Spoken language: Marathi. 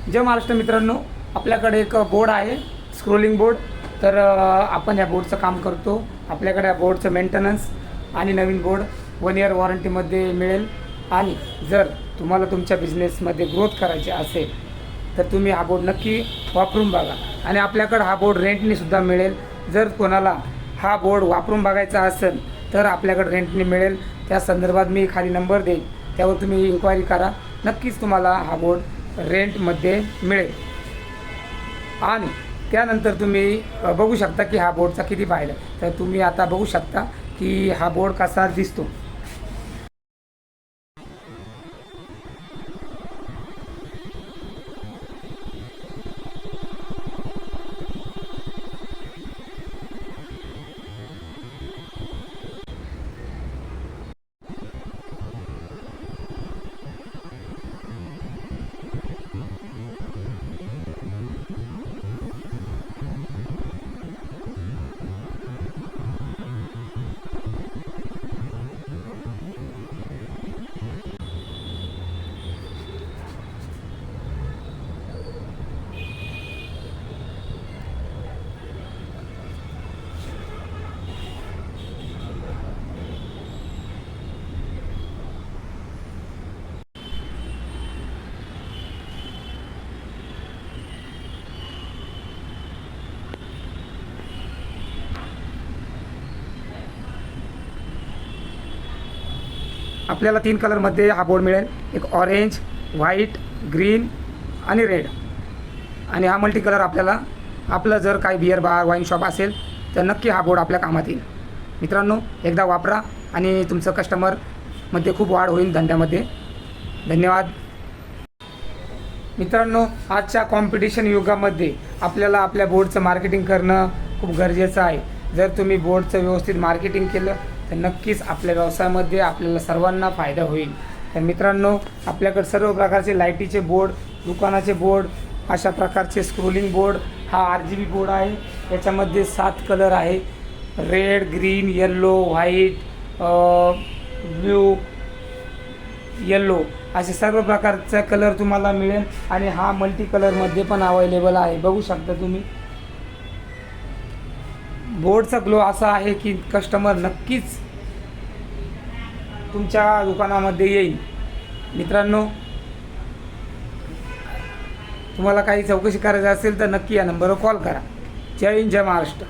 जय महाराष्ट्र मित्रांनो, आपल्याकडे एक बोर्ड आहे, स्क्रोलिंग बोर्ड. तर आपण या बोर्डचं काम करतो. आपल्याकडे या बोर्डचं मेंटेनन्स आणि नवीन बोर्ड 1 इयर वॉरंटीमध्ये मिळेल. आणि जर तुम्हाला तुमच्या बिझनेसमध्ये ग्रोथ करायची असेल तर तुम्ही हा बोर्ड नक्की वापरून बघा. आणि आपल्याकडे हा बोर्ड रेंटनीसुद्धा मिळेल. जर कोणाला हा बोर्ड वापरून बघायचा असेल तर आपल्याकडे रेंटनी मिळेल. त्या संदर्भात मी खाली नंबर देईन, त्यावर तुम्ही इन्क्वायरी करा. नक्कीच तुम्हाला हा बोर्ड रेंटमध्ये मिळेल. आणि त्यानंतर तुम्ही बघू शकता की हा बोर्डचा किती फायदा. तर तुम्ही आता बघू शकता की हा बोर्ड कसा दिसतो. आपल्याला 3 कलरमध्ये हा बोर्ड मिळेल. एक ऑरेंज, व्हाईट, ग्रीन आणि रेड. आणि हा मल्टी कलर आपल्याला आपलं जर काही बिअर बार वाईन शॉप असेल तर नक्की हा बोर्ड आपल्या कामात येईल. मित्रांनो, एकदा वापरा आणि तुमचं कस्टमरमध्ये खूप वाढ होईल धंद्यामध्ये. धन्यवाद. मित्रांनो, आजच्या कॉम्पिटिशन युगामध्ये आपल्याला आपल्या बोर्डचं मार्केटिंग करणं खूप गरजेचं आहे. जर तुम्ही बोर्डचं व्यवस्थित मार्केटिंग केलं तर नक्कीच आपल्या व्यवसायामध्ये आपल्याला सर्वांना फायदा होईल. तर मित्रांनो, आपल्याकडे सर्व प्रकारचे लाईटीचे बोर्ड, दुकानाचे बोर्ड, अशा प्रकारचे स्क्रोलिंग बोर्ड, हा RGB बोर्ड आहे. याच्यामध्ये 7 कलर आहे. Red, green, yellow, white, blue, yellow असे सर्व प्रकारचा कलर तुम्हाला मिळेल. आणि हा मल्टी कलरमध्ये पण अवेलेबल आहे. बघू शकता तुम्ही. बोर्डचा ग्लो असा आहे की कस्टमर नक्कीच तुमच्या दुकानामध्ये येईल. मित्रांनो, तुम्हाला काही चौकशी करायची असेल तर नक्की या नंबरवर कॉल करा. जय हिंद, जय महाराष्ट्र.